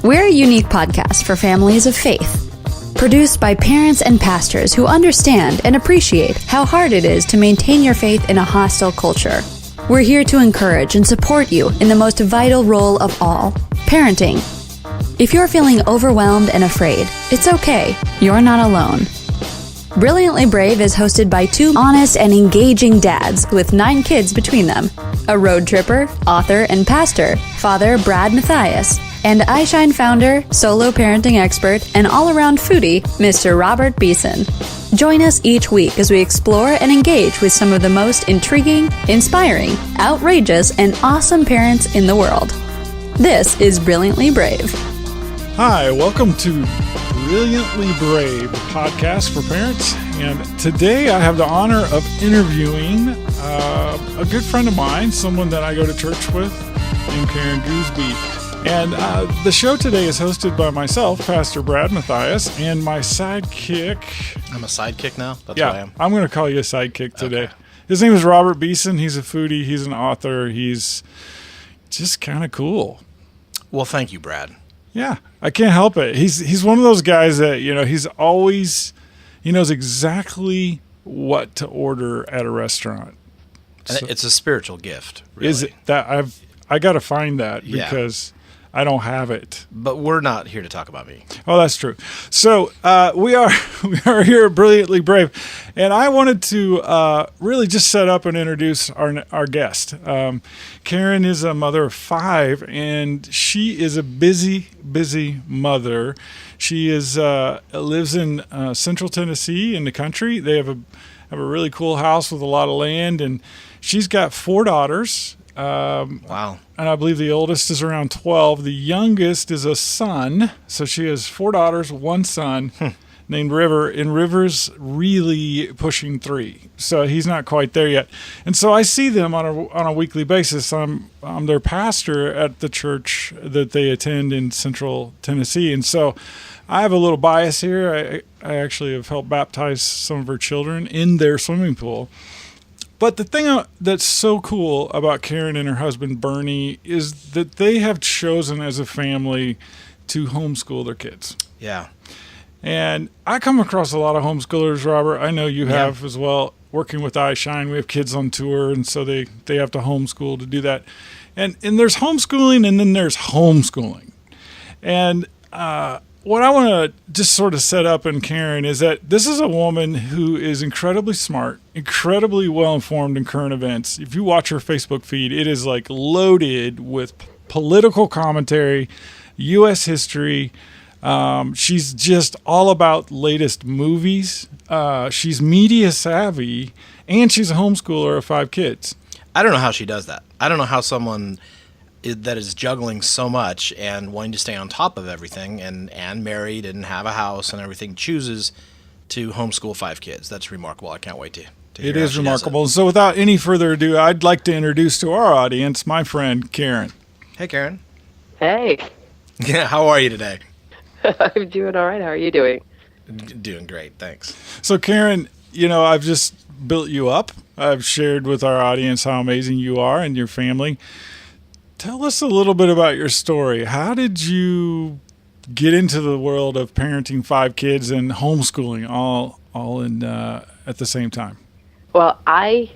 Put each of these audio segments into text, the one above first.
We're a unique podcast for families of faith. Produced by parents and pastors who understand and appreciate how hard it is to maintain your faith in a hostile culture. We're here to encourage and support you in the most vital role of all, parenting. If you're feeling overwhelmed and afraid, it's okay. You're not alone. Brilliantly Brave is hosted by two honest and engaging dads with 9 kids between them. A road tripper, author, and pastor, Father Brad Mathias, and iShine founder, solo parenting expert, and all-around foodie, Mr. Robert Beeson. Join us each week as we explore and engage with some of the most intriguing, inspiring, outrageous, and awesome parents in the world. This is Brilliantly Brave. Hi, welcome to Brilliantly Brave, podcast for parents. And today I have the honor of interviewing a good friend of mine, someone that I go to church with, named Karen Goosby. And the show today is hosted by myself, Pastor Brad Mathias, and my sidekick. I'm a sidekick now? That's yeah, what I am? I'm going to call you a sidekick today. Okay. His name is Robert Beeson. He's a foodie. He's an author. He's just kind of cool. Well, thank you, Brad. Yeah, I can't help it. He's one of those guys that, he knows exactly what to order at a restaurant. And it's a spiritual gift, really. Is it that I got to find that because I don't have it. But we're not here to talk about me. Oh, that's true. So we are here at Brilliantly Brave, and I wanted to really just set up and introduce our guest. Karen is a mother of 5, and she is a busy mother. She lives in Central Tennessee in the country. They have a really cool house with a lot of land, and she's got 4 daughters. Wow. And I believe the oldest is around 12. The youngest is a son. So she has 4 daughters, 1 son named River. And River's really pushing 3. So he's not quite there yet. And so I see them on a weekly basis. I'm their pastor at the church that they attend in Central Tennessee. And so I have a little bias here. I actually have helped baptize some of her children in their swimming pool. But the thing that's so cool about Karen and her husband, Bernie, is that they have chosen as a family to homeschool their kids. Yeah. And I come across a lot of homeschoolers, Robert. I know you have as well. Working with iShine, we have kids on tour, and so they have to homeschool to do that. And there's homeschooling, and then there's homeschooling. And what I want to just sort of set up in Karen is that this is a woman who is incredibly smart, incredibly well-informed in current events. If you watch her Facebook feed, it is like loaded with political commentary, U.S. history. She's just all about latest movies. She's media savvy, and she's a homeschooler of 5 kids. I don't know how she does that. I don't know how someone that is juggling so much and wanting to stay on top of everything and married and have a house and everything chooses to homeschool 5 kids. That's remarkable. I can't wait to hear It how is she remarkable. does it. So without any further ado, I'd like to introduce to our audience my friend, Karen. Hey, Karen. Hey, Yeah, how are you today? I'm doing all right. How are you doing? Doing great, thanks. So Karen, I've just built you up. I've shared with our audience how amazing you are and your family. Tell us a little bit about your story. How did you get into the world of parenting 5 kids and homeschooling all in at the same time? Well, my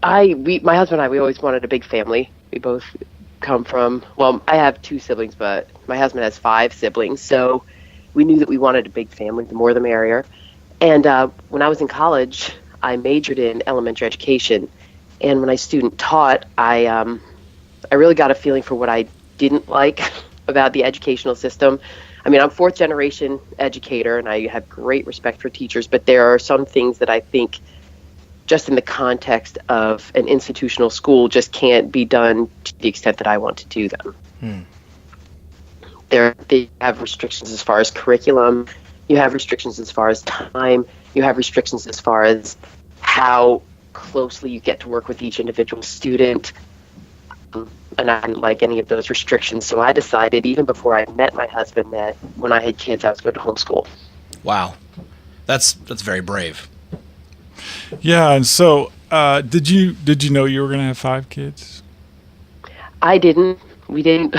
husband and I, we always wanted a big family. We both come from, I have 2 siblings, but my husband has 5 siblings. So we knew that we wanted a big family, the more the merrier. And when I was in college, I majored in elementary education. And when I student taught, I really got a feeling for what I didn't like about the educational system. I mean, I'm 4th generation educator, and I have great respect for teachers, but there are some things that I think just in the context of an institutional school just can't be done to the extent that I want to do them. They have restrictions as far as curriculum. You have restrictions as far as time. You have restrictions as far as how closely you get to work with each individual student. And I didn't like any of those restrictions. So I decided, even before I met my husband, that when I had kids, I was going to homeschool. Wow. That's very brave. Yeah, and so did you know you were going to have 5 kids? I didn't. We didn't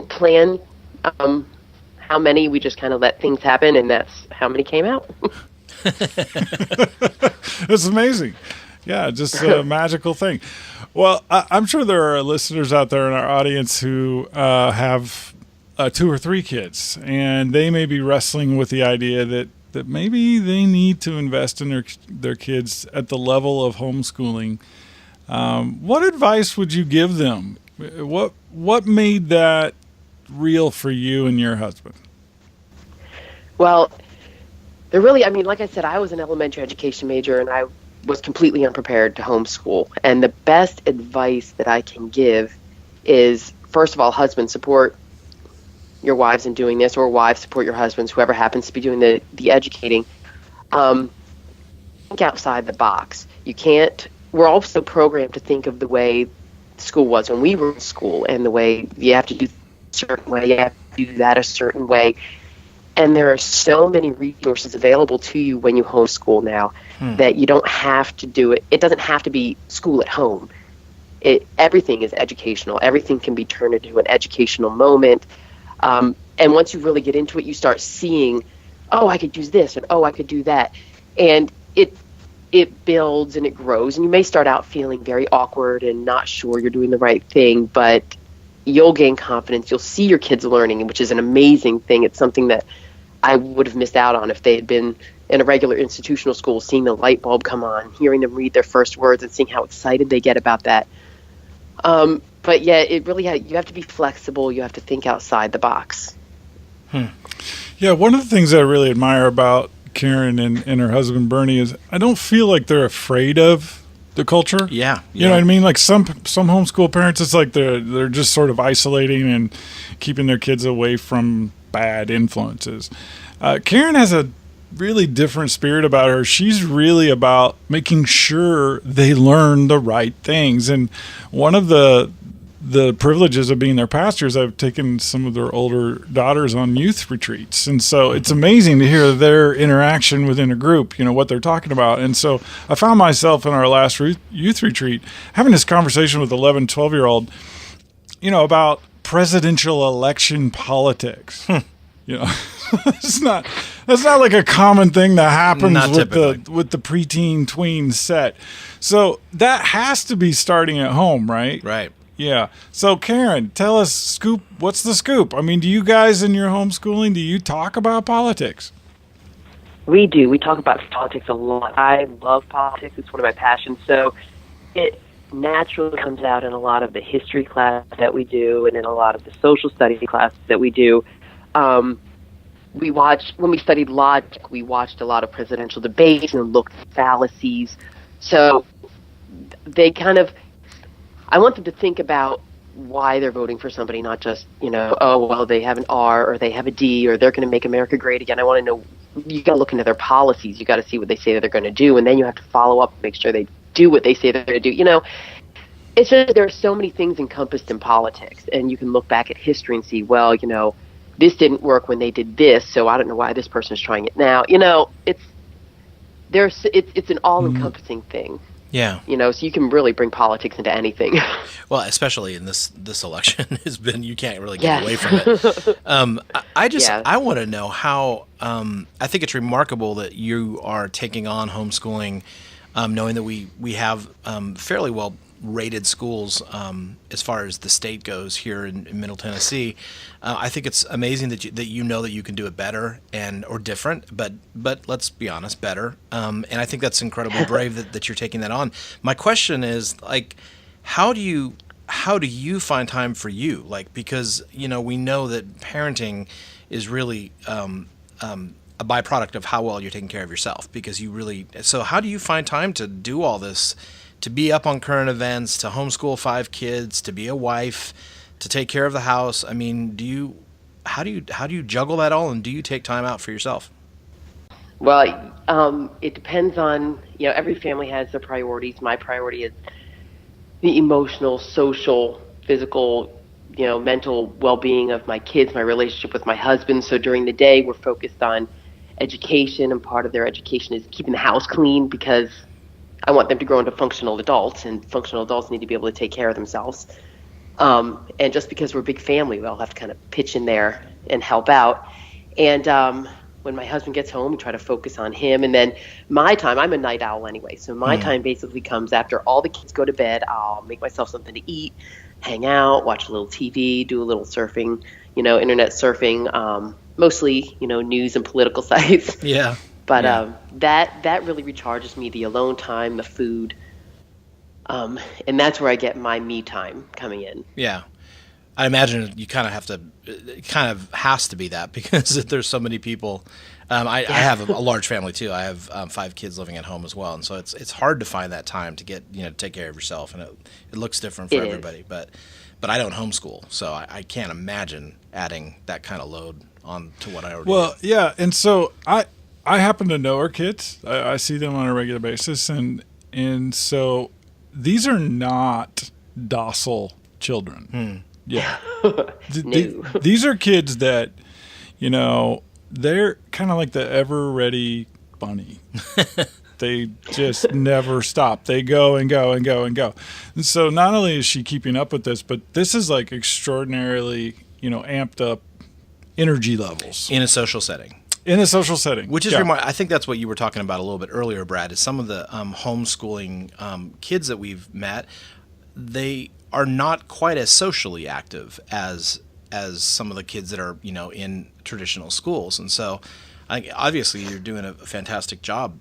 plan How many, we just kind of let things happen, and that's how many came out. It's amazing. Yeah, just a magical thing. Well, I'm sure there are listeners out there in our audience who have 2 or 3 kids, and they may be wrestling with the idea that maybe they need to invest in their kids at the level of homeschooling. What advice would you give them? What made that real for you and your husband? Well, they're really, I mean, like I said, I was an elementary education major, and I was completely unprepared to homeschool. And the best advice that I can give is, first of all, husbands, support your wives in doing this, or wives, support your husbands, whoever happens to be doing the educating. Think outside the box. We're also programmed to think of the way school was when we were in school, and the way you have to do a certain way, you have to do that a certain way. And there are so many resources available to you when you homeschool now that you don't have to do it. It doesn't have to be school at home. Everything is educational. Everything can be turned into an educational moment. And once you really get into it, you start seeing, oh, I could do this, and oh, I could do that. And it builds and it grows. And you may start out feeling very awkward and not sure you're doing the right thing, but you'll gain confidence. You'll see your kids learning, which is an amazing thing. It's something that I would have missed out on if they had been in a regular institutional school, seeing the light bulb come on, hearing them read their first words, and seeing how excited they get about that. But yeah, it really you have to be flexible. You have to think outside the box. Yeah, one of the things I really admire about Karen and her husband Bernie is I don't feel like they're afraid of the culture. Yeah. You know what I mean? Like some homeschool parents, it's like they're just sort of isolating and keeping their kids away from bad influences. Karen has a really different spirit about her. She's really about making sure they learn the right things. And one of the privileges of being their pastors, I've taken some of their older daughters on youth retreats. And so it's amazing to hear their interaction within a group, what they're talking about. And so I found myself in our last youth retreat having this conversation with 11, 12-year-old, about presidential election politics. That's not like a common thing that happens with the preteen tween set. So that has to be starting at home, right? Right. Yeah. So Karen, tell us, what's the scoop? I mean, do you guys in your homeschooling, do you talk about politics? We do. We talk about politics a lot. I love politics. It's one of my passions. So it naturally comes out in a lot of the history class that we do, and in a lot of the social studies classes that we do. When we studied logic, we watched a lot of presidential debates and looked at fallacies. So they I want them to think about why they're voting for somebody, not just, oh, well, they have an R or they have a D or they're going to make America great again. I want to know, you got to look into their policies. You got to see what they say that they're going to do. And then you have to follow up and make sure they do what they say they're going to do. It's just, there are so many things encompassed in politics, and you can look back at history and see, well, this didn't work when they did this, so I don't know why this person is trying it now. It's an all-encompassing thing. Yeah. So you can really bring politics into anything. Well, especially in this election you can't really get away from it. I want to know how, I think it's remarkable that you are taking on homeschooling, knowing that we have fairly well rated schools as far as the state goes here in Middle Tennessee. I think it's amazing that you know that you can do it better or different, but let's be honest, better. And I think that's incredibly brave that you're taking that on. My question is, how do you find time for you? Because we know that parenting is really a byproduct of how well you're taking care of yourself. So how do you find time to do all this? To be up on current events, to homeschool 5 kids, to be a wife, to take care of the house. I mean, how do you juggle that all, and do you take time out for yourself? Well, it depends on, every family has their priorities. My priority is the emotional, social, physical, mental well-being of my kids, my relationship with my husband. So during the day, we're focused on education, and part of their education is keeping the house clean, because I want them to grow into functional adults, and functional adults need to be able to take care of themselves. And just because we're a big family, we all have to kind of pitch in there and help out. And when my husband gets home, we try to focus on him. And then my time, I'm a night owl anyway, so my time basically comes after all the kids go to bed. I'll make myself something to eat, hang out, watch a little TV, do a little surfing, internet surfing, mostly, news and political sites. Yeah. But that really recharges me, the alone time, the food. And that's where I get my me time coming in. Yeah. I imagine you kind of have to, it kind of has to be that because there's so many people. I have a large family too. I have 5 kids living at home as well. And so it's hard to find that time to get, take care of yourself. And it looks different for everybody, but I don't homeschool. So I can't imagine adding that kind of load on to what I already do. Yeah. And so I happen to know our kids. I see them on a regular basis. And so these are not docile children. Yeah. These are kids that, they're kind of like the ever ready bunny. They just never stop. They go and go and go and go. And so not only is she keeping up with this, but this is like extraordinarily, amped up energy levels. In a social setting. Which is I think that's what you were talking about a little bit earlier, Brad, is some of the homeschooling kids that we've met, they are not quite as socially active as some of the kids that are, in traditional schools. And so I think obviously you're doing a fantastic job,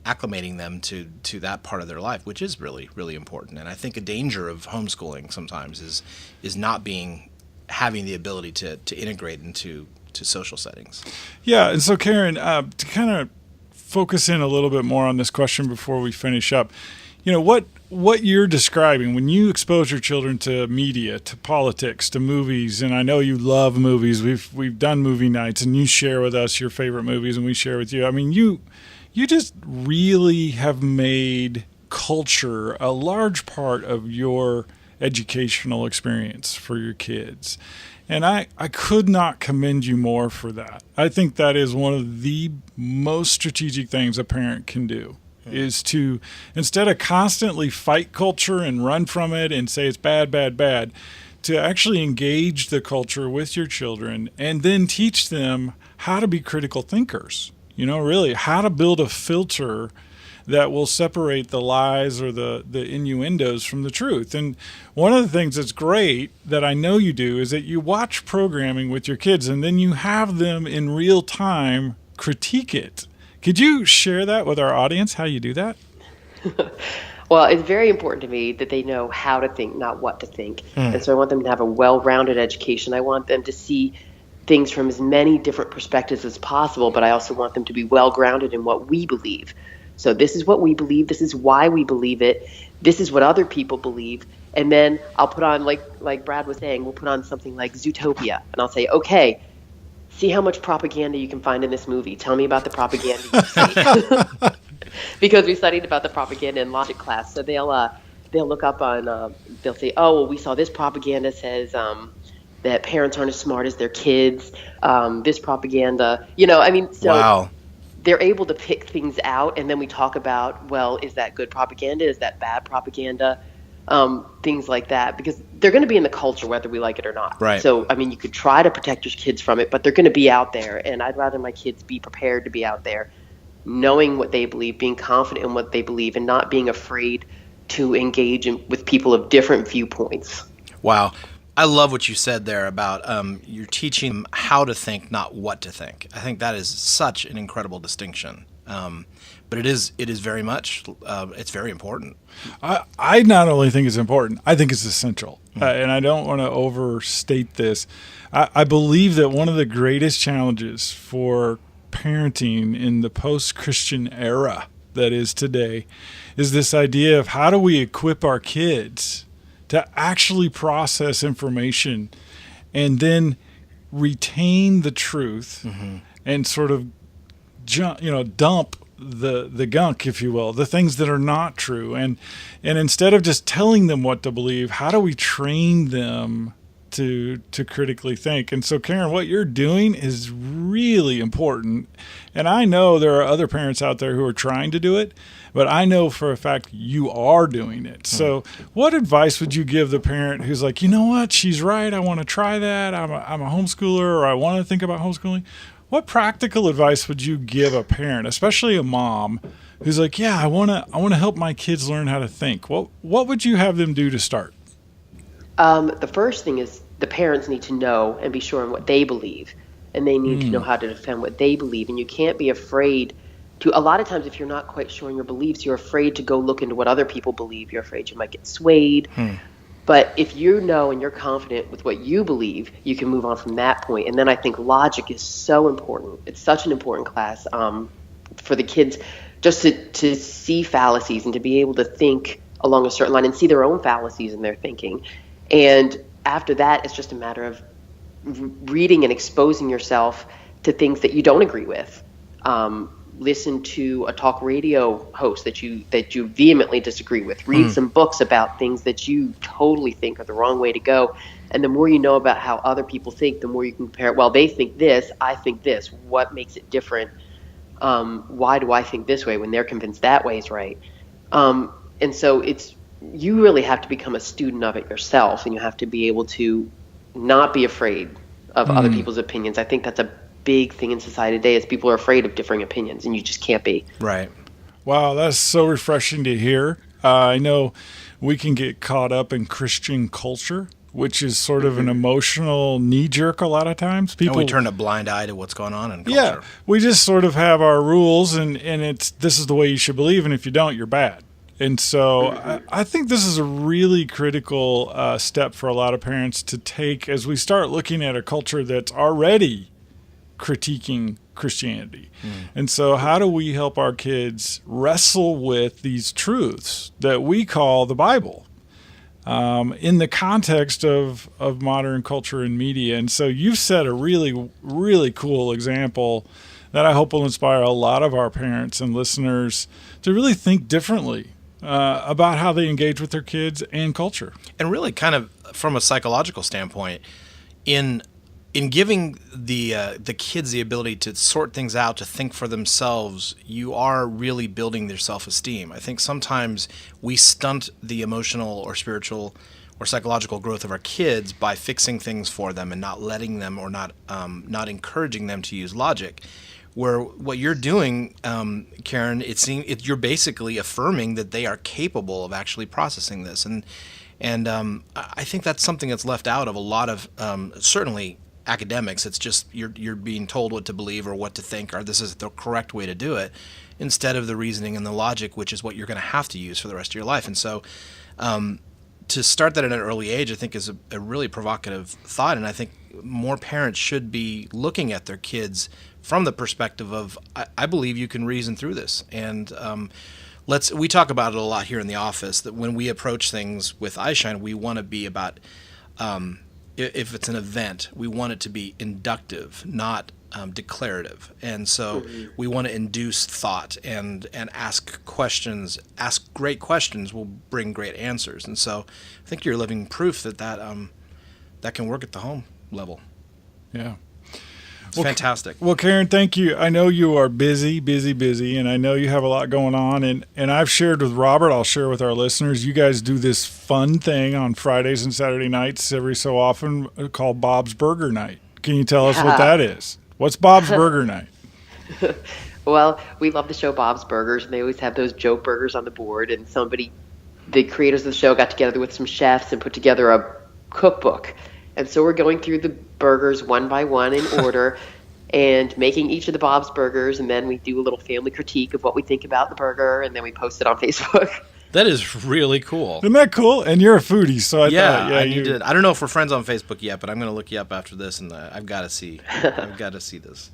acclimating them to that part of their life, which is really, really important. And I think a danger of homeschooling sometimes is not having the ability to integrate into social settings. Yeah. And so Karen, to kind of focus in a little bit more on this question before we finish up, what you're describing when you expose your children to media, to politics, to movies, and I know you love movies. We've done movie nights, and you share with us your favorite movies, and we share with you. I mean, you just really have made culture a large part of your educational experience for your kids. And I could not commend you more for that. I think that is one of the most strategic things a parent can do. Is to, instead of constantly fight culture and run from it and say it's bad, to actually engage the culture with your children and then teach them how to be critical thinkers. Really how to build a filter that will separate the lies or the innuendos from the truth. And one of the things that's great that I know you do is that you watch programming with your kids and then you have them in real time critique it. Could you share that with our audience, how you do that? Well, it's very important to me that they know how to think, not what to think. And so I want them to have a well-rounded education. I want them to see things from as many different perspectives as possible, but I also want them to be well-grounded in what we believe. So this is what we believe. This is why we believe it. This is what other people believe. And then I'll put on, like Brad was saying, we'll put on something like Zootopia. And I'll say, okay, see how much propaganda you can find in this movie. Tell me about the propaganda you see. Because we studied about the propaganda in logic class. So they'll look up on, they'll say, oh, well, we saw this propaganda says that parents aren't as smart as their kids. This propaganda, so wow. They're able to pick things out. And then we talk about, well, is that good propaganda? Is that bad propaganda? Things like that, because they're going to be in the culture whether we like it or not. Right. So, you could try to protect your kids from it, but they're going to be out there. And I'd rather my kids be prepared to be out there, knowing what they believe, being confident in what they believe, and not being afraid to engage with people of different viewpoints. Wow. I love what you said there about you're teaching them how to think, not what to think. I think that is such an incredible distinction. But it is very much, it's very important. I not only think it's important, I think it's essential. And I don't want to overstate this. I believe that one of the greatest challenges for parenting in the post-Christian era that is today is this idea of how do we equip our kids to actually process information and then retain the truth and sort of dump the gunk, if you will, the things that are not true. And instead of just telling them what to believe, how do we train them to critically think? And so, Karen, what you're doing is really important. And I know there are other parents out there who are trying to do it, but I know for a fact you are doing it. So what advice would you give the parent who's like, you know what, she's right, I want to try that, I'm a homeschooler, or I want to think about homeschooling? What practical advice would you give a parent, especially a mom, who's like, yeah, I want to help my kids learn how to think? What would you have them do to start? The first thing is the parents need to know and be sure in what they believe, and they need to know how to defend what they believe. And you can't be afraid to, a lot of times if you're not quite sure in your beliefs, you're afraid to go look into what other people believe. You're afraid you might get swayed. But if you know and you're confident with what you believe, you can move on from that point. And then I think logic is so important. It's such an important class for the kids, just to see fallacies and to be able to think along a certain line and see their own fallacies in their thinking. And after that, it's just a matter of reading and exposing yourself to things that you don't agree with. Listen to a talk radio host that you vehemently disagree with. Read some books about things that you totally think are the wrong way to go. And the more you know about how other people think, the more you can compare, well, they think this, I think this. What makes it different? Why do I think this way when they're convinced that way is right? And so you really have to become a student of it yourself, and you have to be able to not be afraid of other people's opinions. I think that's a big thing in society today, is people are afraid of differing opinions, and you just can't be. Right. Wow, that's so refreshing to hear. I know we can get caught up in Christian culture, which is sort of an emotional knee-jerk a lot of times. And we turn a blind eye to what's going on in culture. Yeah, we just sort of have our rules, and this is the way you should believe, and if you don't, you're bad. And so I think this is a really critical step for a lot of parents to take as we start looking at a culture that's already critiquing Christianity. And so how do we help our kids wrestle with these truths that we call the Bible in the context of modern culture and media? And so you've set a really, really cool example that I hope will inspire a lot of our parents and listeners to really think differently about how they engage with their kids and culture. And really kind of from a psychological standpoint, in giving the kids the ability to sort things out, to think for themselves, you are really building their self-esteem. I think sometimes we stunt the emotional or spiritual or psychological growth of our kids by fixing things for them and not letting them, or not encouraging them to use logic. Where what you're doing, Karen, you're basically affirming that they are capable of actually processing this, and I think that's something that's left out of a lot of certainly academics. It's just you're being told what to believe or what to think, or this is the correct way to do it, instead of the reasoning and the logic, which is what you're going to have to use for the rest of your life. And so to start that at an early age, I think is a really provocative thought, and I think more parents should be looking at their kids from the perspective of, I believe you can reason through this. And we talk about it a lot here in the office, that when we approach things with iShine, we want to be about, if it's an event, we want it to be inductive, not declarative. And so we want to induce thought and ask questions. Ask great questions will bring great answers. And so I think you're living proof that can work at the home level. Yeah. It's fantastic. Well, Karen, thank you. I know you are busy, and I know you have a lot going on. And I've shared with Robert, I'll share with our listeners, you guys do this fun thing on Fridays and Saturday nights every so often called Bob's Burger Night. Can you tell us what that is? What's Bob's Burger Night? Well, we love the show Bob's Burgers, and they always have those joke burgers on the board. And the creators of the show got together with some chefs and put together a cookbook. And so we're going through the burgers one by one in order and making each of the Bob's Burgers, and then we do a little family critique of what we think about the burger, and then we post it on Facebook. That is really cool. Isn't that cool? And you're a foodie, so I thought, I need to. I don't know if we're friends on Facebook yet, but I'm going to look you up after this, and I've got to see this.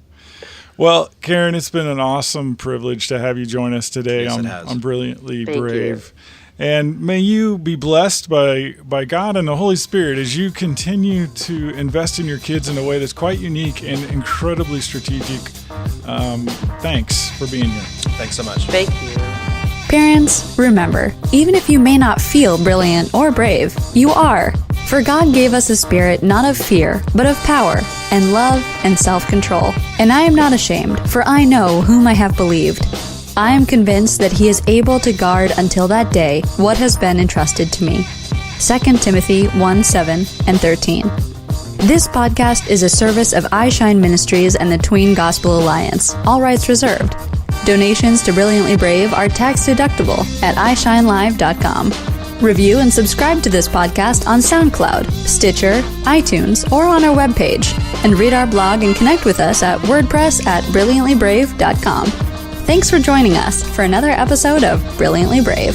Well, Karen, it's been an awesome privilege to have you join us today on Brilliantly Brave. You. And may you be blessed by God and the Holy Spirit as you continue to invest in your kids in a way that's quite unique and incredibly strategic. Thanks for being here. Thanks so much. Thank you. Parents, remember, even if you may not feel brilliant or brave, you are. For God gave us a spirit not of fear, but of power, and love, and self-control. And I am not ashamed, for I know whom I have believed. I am convinced that he is able to guard until that day what has been entrusted to me. 2 Timothy 1:7 and 13. This podcast is a service of iShine Ministries and the Tween Gospel Alliance. All rights reserved. Donations to Brilliantly Brave are tax-deductible at iShineLive.com. Review and subscribe to this podcast on SoundCloud, Stitcher, iTunes, or on our webpage. And read our blog and connect with us at WordPress@BrilliantlyBrave.com. Thanks for joining us for another episode of Brilliantly Brave.